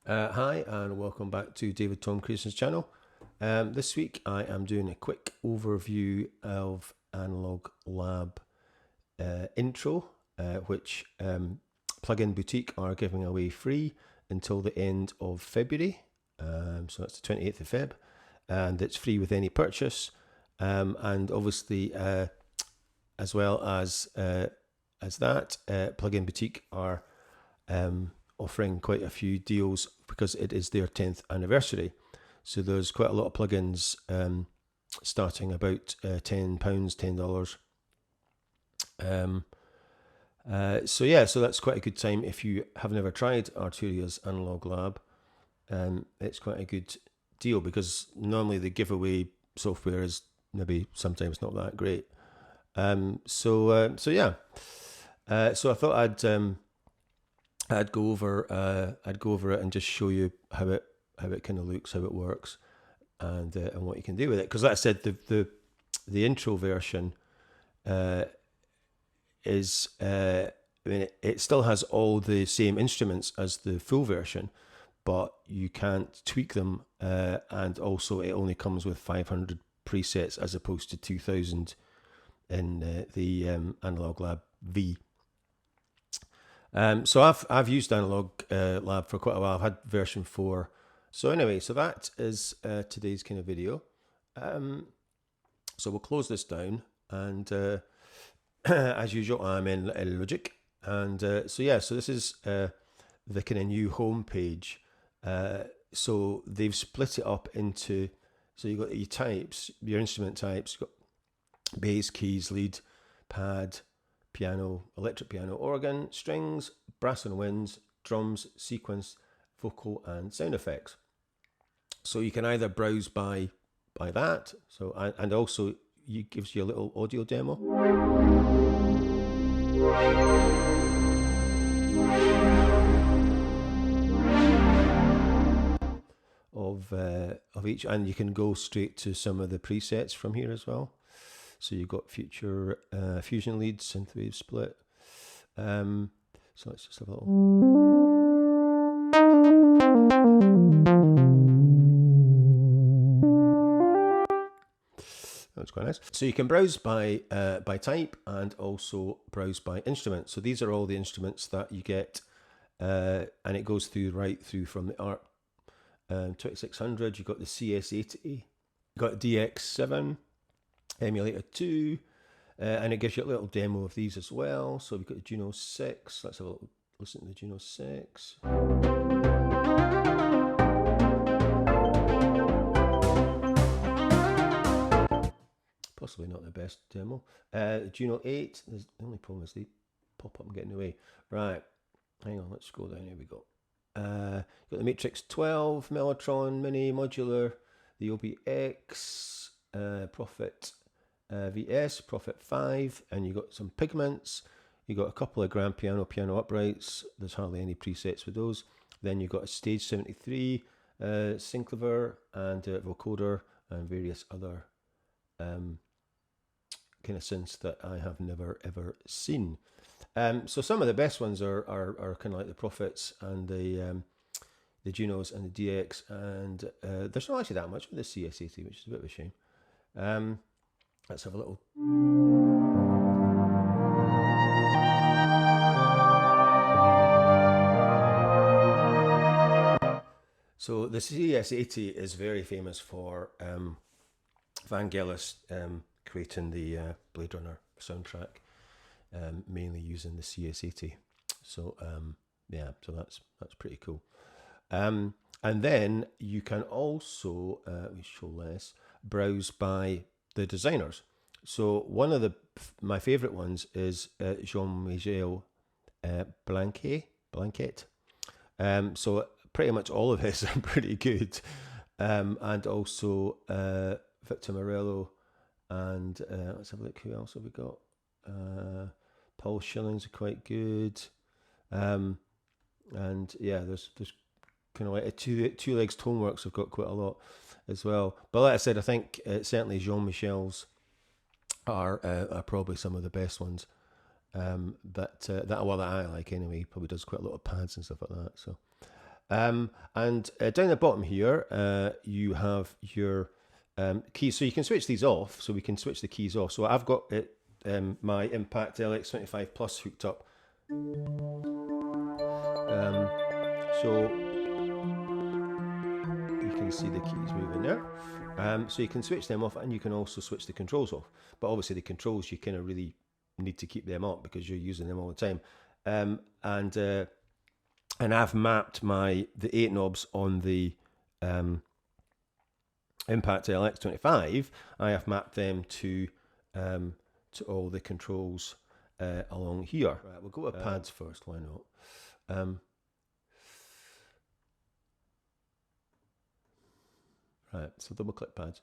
Hi and welcome back to David Tom Creations channel. This week I am doing a quick overview of Analog Lab intro, which Plugin Boutique are giving away free until the end of February. So that's the 28th of Feb, and it's free with any purchase. And obviously, as well as that, Plugin Boutique are offering quite a few deals because it is their 10th anniversary. So there's quite a lot of plugins starting about £10, $10. So that's quite a good time if you have never tried Arturia's Analog Lab. It's quite a good deal because normally the giveaway software is maybe sometimes not that great. So I thought I'd go over it and just show you how it kind of looks, how it works, and what you can do with it. Because like I said, the intro version is it still has all the same instruments as the full version, but you can't tweak them, and also it only comes with 500 presets as opposed to 2000 in the Analog Lab V. So I've used Analog Lab for quite a while. I've had version 4. So anyway, so that is today's kind of video. So we'll close this down, and as usual, I'm in Logic, and so this is the kind of new home page. So they've split it up into, so you've got your types, your instrument types. You've got bass, keys, lead, pad, piano, electric piano, organ, strings, brass and winds, drums, sequence, vocal, and sound effects. So you can either browse by that. So and also it gives you a little audio demo of each, and you can go straight to some of the presets from here as well. So you've got future fusion lead, synthwave split. So let's just have a little. That's quite nice. So you can browse by type and also browse by instrument. So these are all the instruments that you get, and it goes through right through from the ART 2600. You've got the CS80, you've got DX7. Emulator 2, and it gives you a little demo of these as well. So we've got the Juno 6. Let's have a little listen to the Juno 6. Possibly not the best demo. Juno 8. The only problem is they pop up and get in the way. Right, hang on, let's scroll down. Here we go. Got the Matrix 12, Mellotron, Mini, Modular, the OBX, Prophet VS, Prophet 5, and you got some pigments. You got a couple of grand piano uprights. There's hardly any presets with those. Then you got a Stage 73, Synclaver, and vocoder, and various other kind of synths that I have never ever seen. So some of the best ones are kind of like the Prophets and the Junos and the DX, and there's not actually that much with the CS80, which is a bit of a shame. Let's have a little. So the CS80 is very famous for Vangelis creating the Blade Runner soundtrack, mainly using the CS80. So so that's pretty cool. And then you can also we show less browse by the designers. So one of my favorite ones is Jean-Michel Blanquet. So pretty much all of his are pretty good, and also Victor Morello, and let's have a look. Who else have we got? Paul Schilling's are quite good, and yeah, there's kind of like a two legs Toneworks have got quite a lot as well. But like I said, I think certainly Jean-Michel's are probably some of the best ones. That I like anyway. He probably does quite a lot of pads and stuff like that. So And down the bottom here, you have your keys. So you can switch these off. So we can switch the keys off. So I've got it, my Impact LX25 Plus hooked up. So you can see the keys moving there. So you can switch them off, and you can also switch the controls off. But obviously the controls, you kind of really need to keep them up because you're using them all the time. And I've mapped the 8 knobs on the Impact LX25. I have mapped them to all the controls along here. Right, we'll go to pads first. Why not? Right, so double click pads.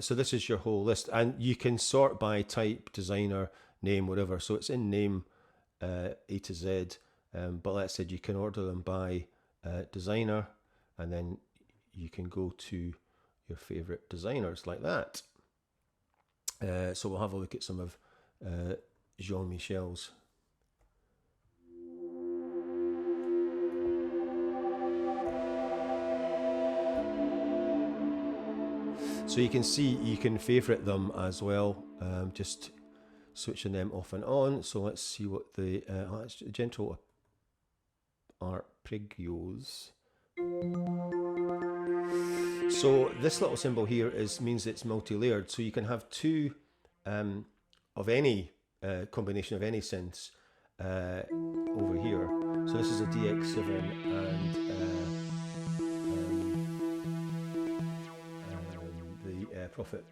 So this is your whole list, and you can sort by type, designer, name, whatever. So it's in name A to Z, but let's say you can order them by designer, and then you can go to your favorite designers like that. So we'll have a look at some of Jean-Michel's. So you can see you can favorite them as well, just switching them off and on. So let's see what the gentle arpeggios. So this little symbol here means it's multi-layered. So you can have two of any combination of any synths over here. So this is a DX7 and the Prophet.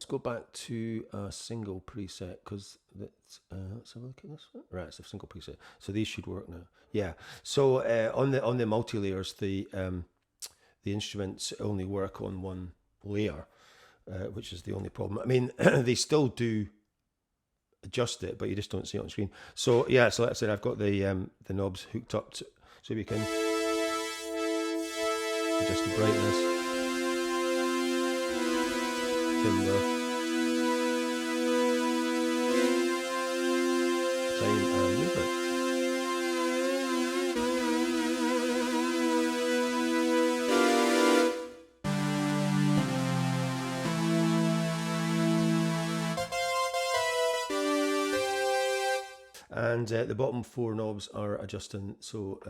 Go back to a single preset because that's let's have a look at this one. Right, it's a single preset, so these should work now. Yeah, so on the multi-layers, the instruments only work on one layer, which is the only problem. I mean, they still do adjust it, but you just don't see it on screen. So yeah, so like I said, I've got the knobs hooked up so we can adjust the brightness, timbre, time and movement. And the bottom 4 knobs are adjusting, so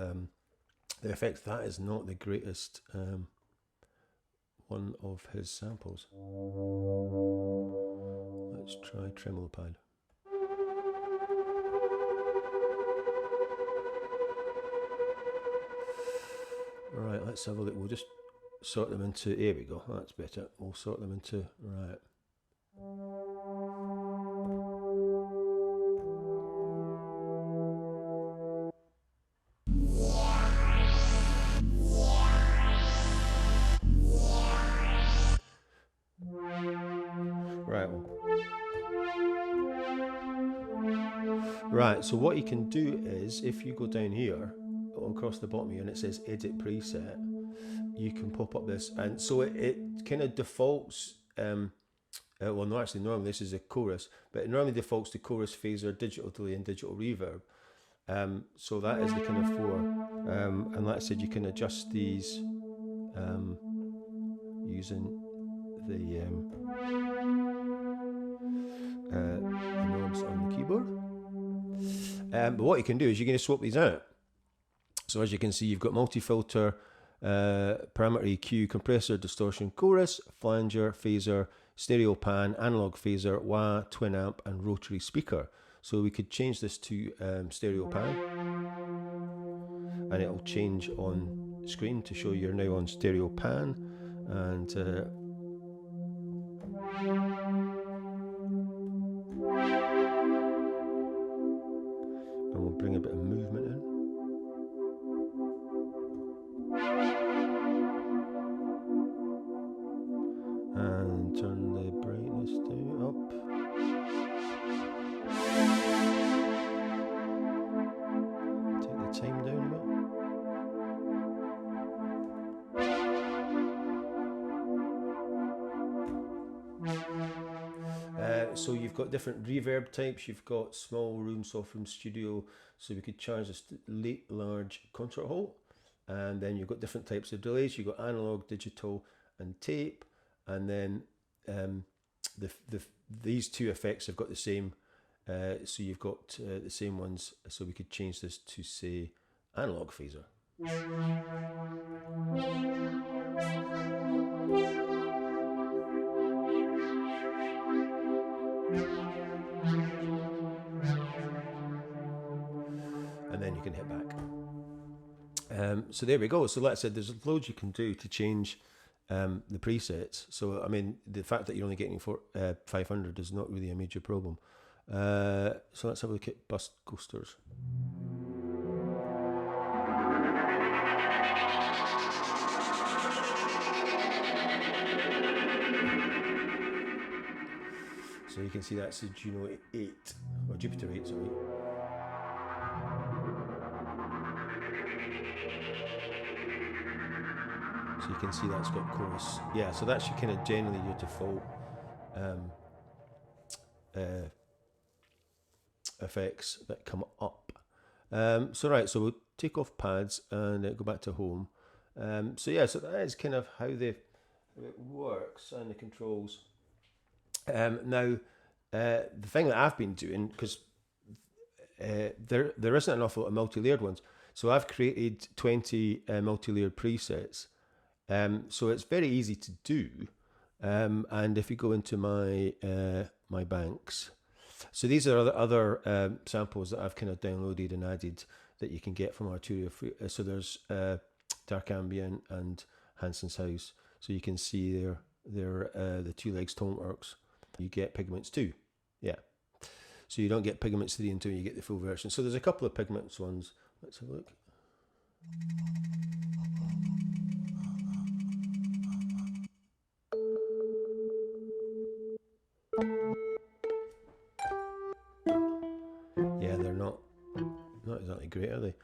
the effect, that is not the greatest one of his samples. Let's try tremolo pad. Right, let's have a look. We'll just sort them into, here we go, that's better. We'll sort them into, right. Right, so what you can do is, if you go down here, across the bottom here, and it says edit preset, you can pop up this, and so it kind of defaults, well no, actually normally this is a chorus, but it normally defaults to chorus, phaser, digital delay and digital reverb. So that is the kind of 4, and like I said, you can adjust these using the knobs on the keyboard. But what you can do is you can just swap these out. So as you can see, you've got multi-filter, parameter EQ, compressor, distortion, chorus, flanger, phaser, stereo pan, analog phaser, wah, twin amp, and rotary speaker. So we could change this to stereo pan, and it'll change on screen to show you're now on stereo pan, and we'll bring a bit of movement in. And turn the brightness down, up. So you've got different reverb types. You've got small room, soft room, studio. So we could charge this late, large, concert hall. And then you've got different types of delays. You've got analog, digital, and tape. And then these two effects have got the same. So you've got the same ones. So we could change this to, say, analog phaser. And then you can hit back. So there we go. So like I said, there's loads you can do to change the presets. So I mean, the fact that you're only getting 500 is not really a major problem. So let's have a look at bus coasters. So you can see that's a Juno 8, or Jupiter 8, sorry. So you can see that's got chorus. Yeah, so that's your kind of generally your default effects that come up. So right, so we'll take off pads and go back to home. So yeah, so that is kind of how it works and the controls. Now, the thing that I've been doing, because there isn't an awful lot of multi-layered ones, so I've created 20 multi-layered presets. So it's very easy to do. And if you go into my my banks, so these are other samples that I've kind of downloaded and added that you can get from ARTURIA. So there's Dark Ambient and Hanson's House. So you can see they're the two legs tone works. You get Pigments 2, yeah. So you don't get Pigments 3 until you get the full version. So there's a couple of Pigments ones. Let's have a look. Yeah, they're not exactly great, are they?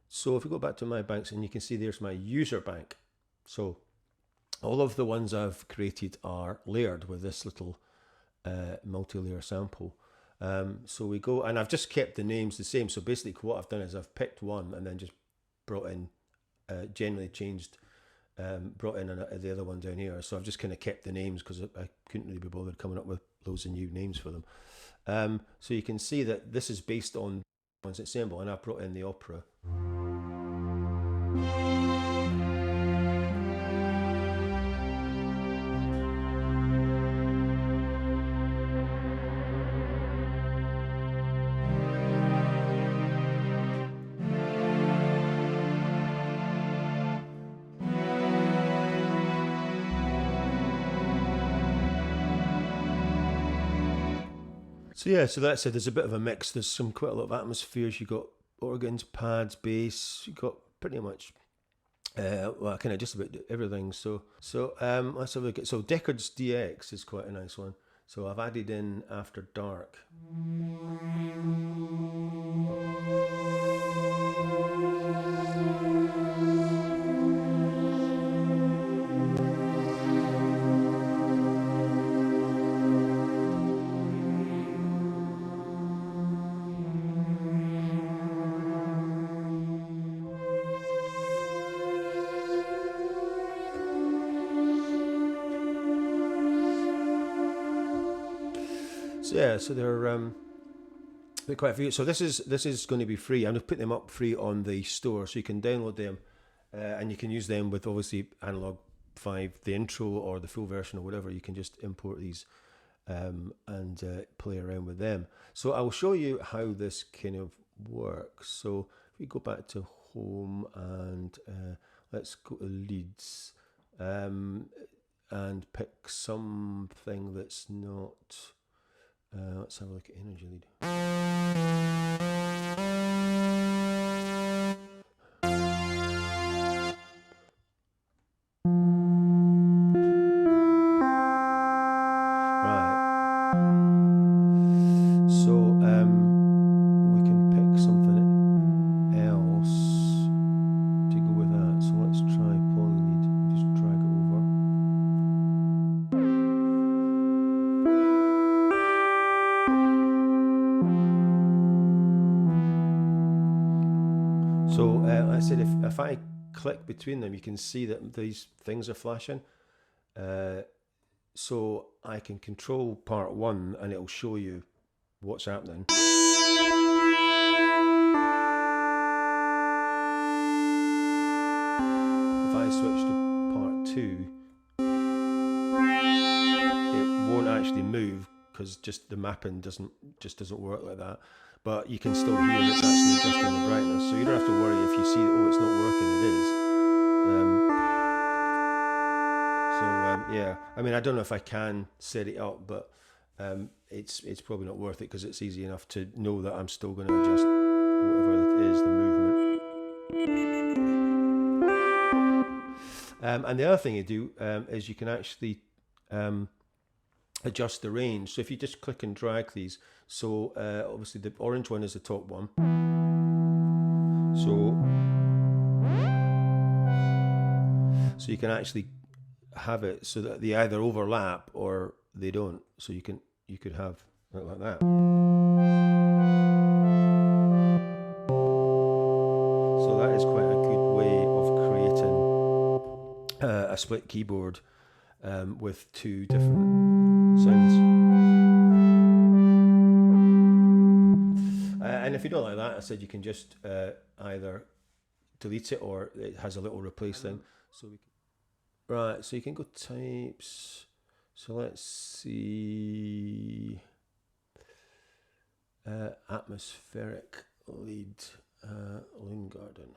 So if we go back to my banks, and you can see there's my user bank. So all of the ones I've created are layered with this little multi-layer sample. So we go, and I've just kept the names the same. So basically what I've done is I've picked one and then just brought in, generally changed, brought in the other one down here. So I've just kind of kept the names because I couldn't really be bothered coming up with loads of new names for them. So you can see that this is based on one's ensemble, and I've brought in the opera. So yeah, so that's it. There's a bit of a mix. There's quite a lot of atmospheres. You've got organs, pads, bass. You've got pretty much, well, kind of just about everything. So let's have a look at. So Deckard's DX is quite a nice one. So I've added in After Dark. So yeah, so they're quite a few. So this is going to be free. I'm going to put them up free on the store, so you can download them, and you can use them with obviously Analog 5, the intro or the full version or whatever. You can just import these and play around with them. So I'll show you how this kind of works. So if we go back to home and let's go to leads and pick something that's not. Let's have a look at energy lead. Right. So we can pick something else to go with that. So let's try poly lead. Just drag it over. So like I said, if I click between them, you can see that these things are flashing. So I can control part 1 and it'll show you what's happening. If I switch to part 2, it won't actually move because just the mapping doesn't work like that. But you can still hear it's actually adjusting the brightness, so you don't have to worry if you see that, oh, it's not working. It is. Yeah, I mean, I don't know if I can set it up, but it's probably not worth it because it's easy enough to know that I'm still going to adjust whatever it is, the movement. And the other thing you do is you can actually adjust the range. So if you just click and drag these, so obviously the orange one is the top one. So you can actually have it so that they either overlap or they don't. So you could have it like that. So that is quite a good way of creating a split keyboard with 2 different sounds. And if you don't like that, I said you can just either delete it or it has a little replace thing. So we can, right, so you can go types. So let's see, atmospheric lead, Lundgarden.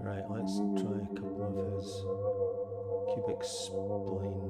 Right, let's try a couple of his cubic spline.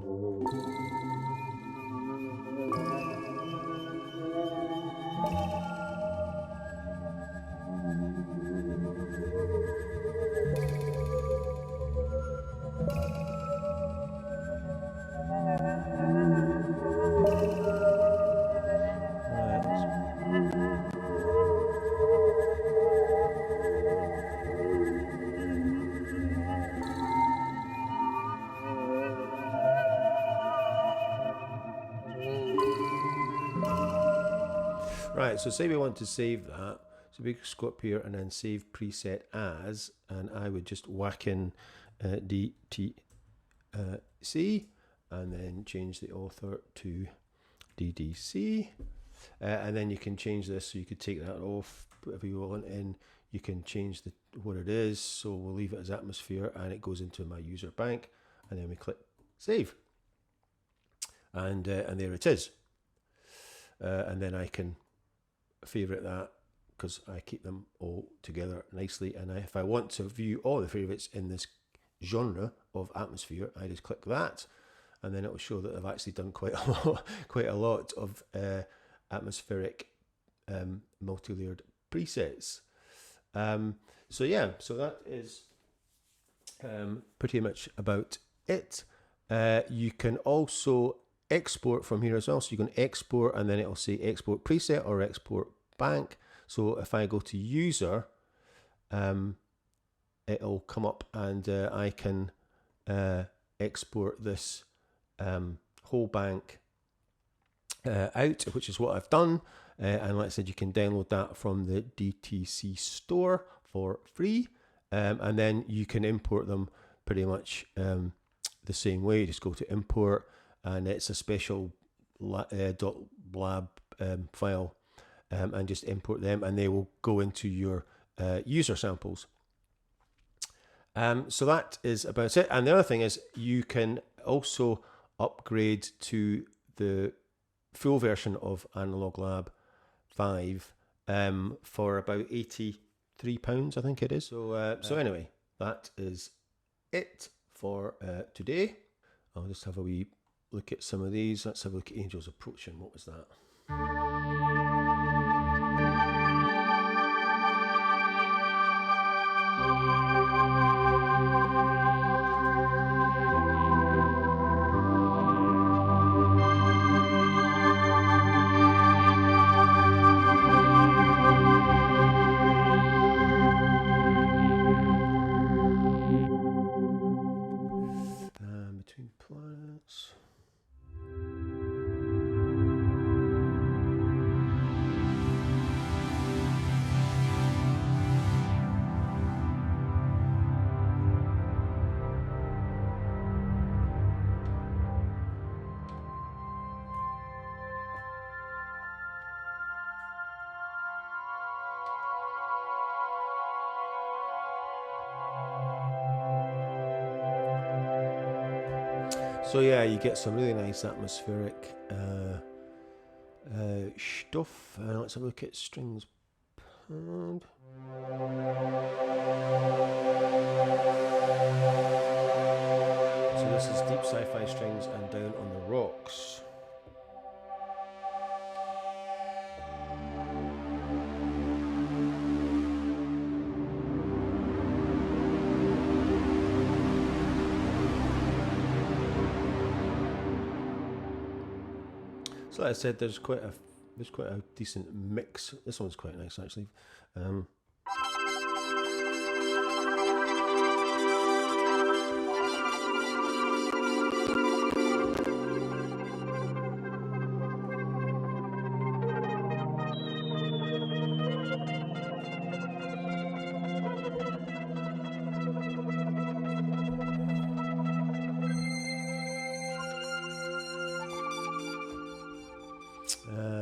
Right, so say we want to save that, so we go up here and then save preset as, and I would just whack in DTC and then change the author to DTC, and then you can change this, so you could take that off, put whatever you want in, you can change what it is, so we'll leave it as atmosphere and it goes into my user bank, and then we click save, and there it is, and then I can favorite that because I keep them all together nicely, and if I want to view all the favorites in this genre of atmosphere, I just click that, and then it will show that I've actually done quite a lot of atmospheric multi-layered presets. So yeah, so that is pretty much about it. You can also export from here as well, so you can export and then it'll say export preset or export bank. So if I go to user, it'll come up and I can export this whole bank out, which is what I've done, and like I said, you can download that from the DTC store for free, and then you can import them pretty much the same way. You just go to import, and it's a special .blab file, and just import them, and they will go into your user samples. So that is about it. And the other thing is you can also upgrade to the full version of Analog Lab 5 for about £83, I think it is. So anyway, that is it for today. I'll just have a wee look at some of these. Let's have a look at Angels Approaching. What was that? So yeah, you get some really nice atmospheric stuff. Let's have a look at strings pad. So this is deep sci-fi strings and Down on the Rocks. So like I said, there's quite a decent mix. This one's quite nice actually.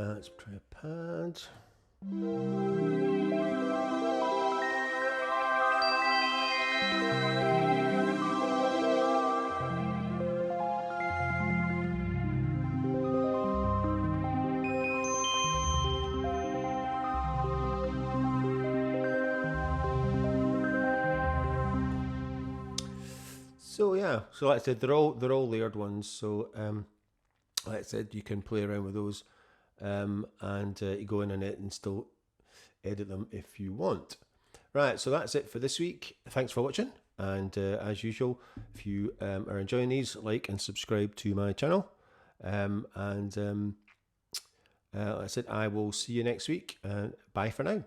Let's try a pad. So yeah, so like I said, they're all layered ones. So like I said, you can play around with those, and you go in on it and still edit them if you want. Right, so that's it for this week. Thanks for watching, and as usual, if you are enjoying these, like and subscribe to my channel. Like I said, I will see you next week. Bye for now.